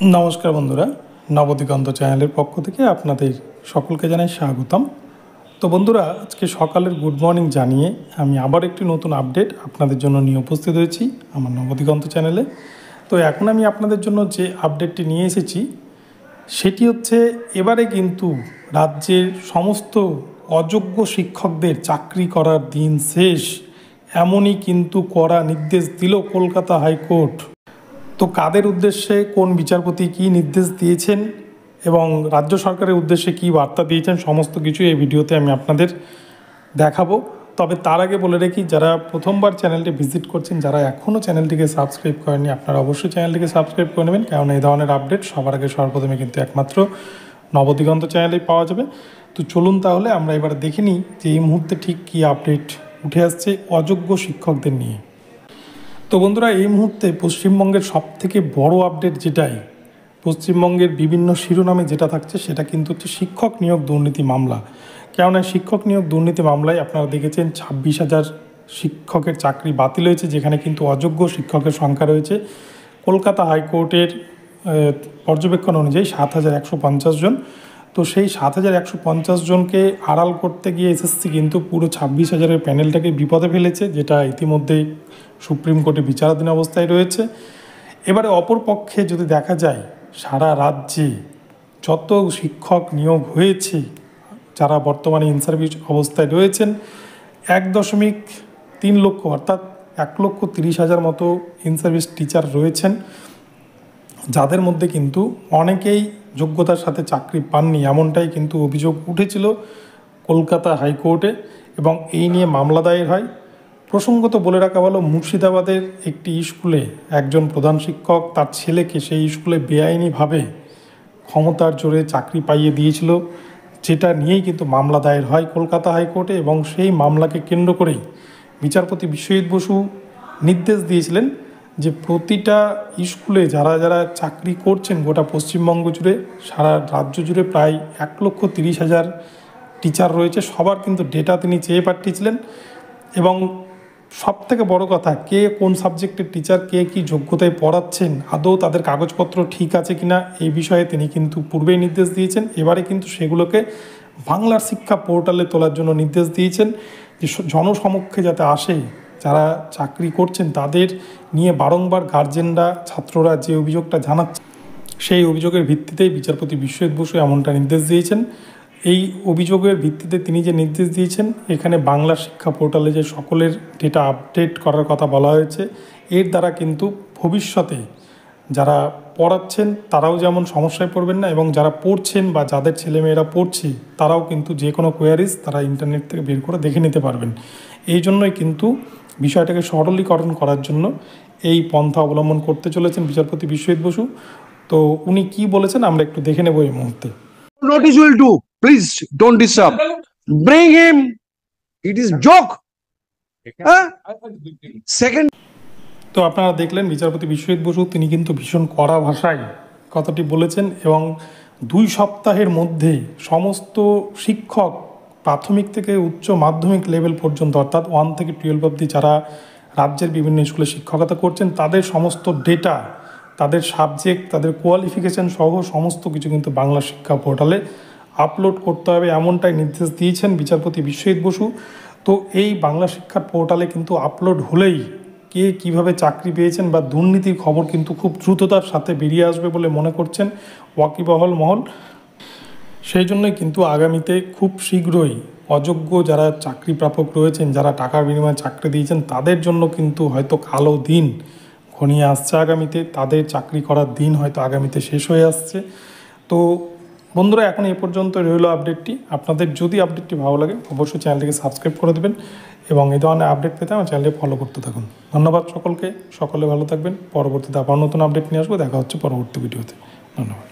নমস্কার বন্ধুরা, নবদিগন্ত চ্যানেলের পক্ষ থেকে আপনাদের সকলকে জানাই স্বাগতম। তো বন্ধুরা, আজকে সকালের গুড মর্নিং জানিয়ে আমি আবার একটি নতুন আপডেট আপনাদের জন্য নিয়ে উপস্থিত হয়েছি আমার নবদিগন্ত চ্যানেলে। তো এখন আমি আপনাদের জন্য যে আপডেটটি নিয়ে এসেছি সেটি হচ্ছে, এবারে কিন্তু রাজ্যের সমস্ত অযোগ্য শিক্ষকদের চাকরি করার দিন শেষ, এমনই কিন্তু কড়া নির্দেশ দিল কলকাতা হাইকোর্ট। তো কাদের উদ্দেশ্যে কোন বিচারপতি কী নির্দেশ দিয়েছেন এবং রাজ্য সরকারের উদ্দেশ্যে কী বার্তা দিয়েছেন, সমস্ত কিছু এই ভিডিওতে আমি আপনাদের দেখাবো। তবে তার আগে বলে রাখি, যারা প্রথমবার চ্যানেলটি ভিজিট করছেন, যারা এখনও চ্যানেলটিকে সাবস্ক্রাইব করেননি, আপনারা অবশ্যই চ্যানেলটিকে সাবস্ক্রাইব করে নেবেন, কারণ এই ধরনের আপডেট সবার আগে সর্বপ্রথমে কিন্তু একমাত্র নবদিগন্ত চ্যানেলেই পাওয়া যাবে। তো চলুন তাহলে আমরা এবার দেখে নিই যে এই মুহূর্তে ঠিক কী আপডেট উঠে আসছে অযোগ্য শিক্ষকদের নিয়ে। তো বন্ধুরা, এই মুহূর্তে পশ্চিমবঙ্গের সবথেকে বড় আপডেট যেটাই, পশ্চিমবঙ্গের বিভিন্ন শিরোনামে যেটা থাকছে সেটা কিন্তু হচ্ছে শিক্ষক নিয়োগ দুর্নীতি মামলা। কেননা শিক্ষক নিয়োগ দুর্নীতি মামলায় আপনারা দেখেছেন 26,000 শিক্ষকের চাকরি বাতিল হয়েছে, যেখানে কিন্তু অযোগ্য শিক্ষকের সংখ্যা রয়েছে। কলকাতা হাইকোর্টের পর্যবেক্ষণ অনুযায়ী 7,150 জন। তো সেই 7,150 জনকে আড়াল করতে গিয়ে এসএসসি কিন্তু পুরো 26,000-এর প্যানেলটাকে বিপদে ফেলেছে, যেটা ইতিমধ্যেই সুপ্রিম কোর্টে বিচারাধীন অবস্থায় রয়েছে। এবারে অপর পক্ষে যদি দেখা যায়, সারা রাজ্যে যত শিক্ষক নিয়োগ হয়েছে, যারা বর্তমানে ইন সার্ভিস অবস্থায় রয়েছেন, 1.3 লক্ষ অর্থাৎ 1,30,000 মতো ইন সার্ভিস টিচার রয়েছেন, যাদের মধ্যে কিন্তু অনেকেই যোগ্যতার সাথে চাকরি পাননি, এমনটাই কিন্তু অভিযোগ উঠেছিল কলকাতা হাইকোর্টে এবং এই নিয়ে মামলা দায়ের হয়। প্রসঙ্গত বলে রাখা ভালো, মুর্শিদাবাদের একটি স্কুলে একজন প্রধান শিক্ষক তার ছেলেকে সেই স্কুলে বেআইনিভাবে ক্ষমতার জোরে চাকরি পাইয়ে দিয়েছিল, যেটা নিয়েই কিন্তু মামলা দায়ের হয় কলকাতা হাইকোর্টে। এবং সেই মামলাকে কেন্দ্র করেই বিচারপতি বিশ্বজিৎ বসু নির্দেশ দিয়েছিলেন যে প্রতিটা স্কুলে যারা যারা চাকরি করছেন গোটা পশ্চিমবঙ্গ জুড়ে, সারা রাজ্য জুড়ে প্রায় 1,30,000 টিচার রয়েছে, সবার কিন্তু ডেটা তিনি চেয়ে পাঠিয়েছিলেন। এবং সবথেকে বড় কথা, কে কোন সাবজেক্টের টিচার, কে কী যোগ্যতায় পড়াচ্ছেন, আদৌ তাদের কাগজপত্র ঠিক আছে কিনা, এই বিষয়ে তিনি কিন্তু পূর্বেই নির্দেশ দিয়েছেন। এবারে কিন্তু সেগুলোকে বাংলার শিক্ষা পোর্টালে তোলার জন্য নির্দেশ দিয়েছেন, যে জনসমক্ষে যাতে আসে, যারা চাকরি করছেন তাদের নিয়ে বারংবার গার্জেনরা, ছাত্ররা যে অভিযোগটা জানাচ্ছে, সেই অভিযোগের ভিত্তিতেই বিচারপতি বিশ্বজিৎ বসু এমনটা নির্দেশ দিয়েছেন। এই অভিযোগের ভিত্তিতে তিনি যে নির্দেশ দিয়েছেন, এখানে বাংলা শিক্ষা পোর্টালে যে সকলের ডেটা আপডেট করার কথা বলা হয়েছে, এর দ্বারা কিন্তু ভবিষ্যতে যারা পড়াচ্ছেন তারাও যেমন সমস্যায় পড়বেন না, এবং যারা পড়ছেন বা যাদের ছেলেমেয়েরা পড়ছে তারাও কিন্তু যে কোনো কোয়ারিজ তারা ইন্টারনেট থেকে বের করে দেখে নিতে পারবেন। এই জন্যই কিন্তু বিষয়টাকে সরলীকরণ করার জন্য এই পন্থা অবলম্বন করতে চলেছেন বিচারপতি বিশ্বজিৎ বসু। তো উনি কি বলেছেন আমরা একটু দেখে নেব এই মুহূর্তে। Notice will do. Please don't disturb. Bring him. It is joke. Second. তো আপনারা দেখলেন বিচারপতি বিশ্বজিৎ বসু তিনি কিন্তু ভীষণ কড়া ভাষায় কথাটি বলেছেন, এবং 2 সপ্তাহের মধ্যে সমস্ত শিক্ষক প্রাথমিক থেকে উচ্চ মাধ্যমিক লেভেল পর্যন্ত, অর্থাৎ 1 থেকে 12 অবধি যারা রাজ্যের বিভিন্ন স্কুলে শিক্ষকতা করছেন, তাদের সমস্ত ডেটা, তাদের সাবজেক্ট, তাদের কোয়ালিফিকেশান সহ সমস্ত কিছু কিন্তু বাংলা শিক্ষা পোর্টালে আপলোড করতে হবে, এমনটাই নির্দেশ দিয়েছেন বিচারপতি বিশ্বজিৎ বসু। তো এই বাংলা শিক্ষার পোর্টালে কিন্তু আপলোড হলেই কে কীভাবে চাকরি পেয়েছেন বা দুর্নীতির খবর কিন্তু খুব দ্রুততার সাথে বেরিয়ে আসবে বলে মনে করছেন ওয়াকিবহাল মহল। সেই জন্যই কিন্তু আগামীতে খুব শীঘ্রই অযোগ্য যারা চাকরি প্রাপক রয়েছেন, যারা টাকার বিনিময়ে চাকরি দিয়েছেন, তাদের জন্য কিন্তু হয়তো কালো দিন ঘনিয়ে আসছে আগামীতে, তাদের চাকরি করার দিন হয়তো আগামীতে শেষ হয়ে আসছে। তো বন্ধুরা, এখন এ পর্যন্ত রইল আপডেটটি। আপনাদের যদি আপডেটটি ভালো লাগে অবশ্যই চ্যানেলটিকে সাবস্ক্রাইব করে দেবেন, এবং এই ধরনের আপডেট পেতে আমার চ্যানেলটি ফলো করতে থাকুন। ধন্যবাদ সকলকে, সকলে ভালো থাকবেন। পরবর্তীতে আবার নতুন আপডেট নিয়ে আসবো, দেখা হচ্ছে পরবর্তী ভিডিওতে। ধন্যবাদ।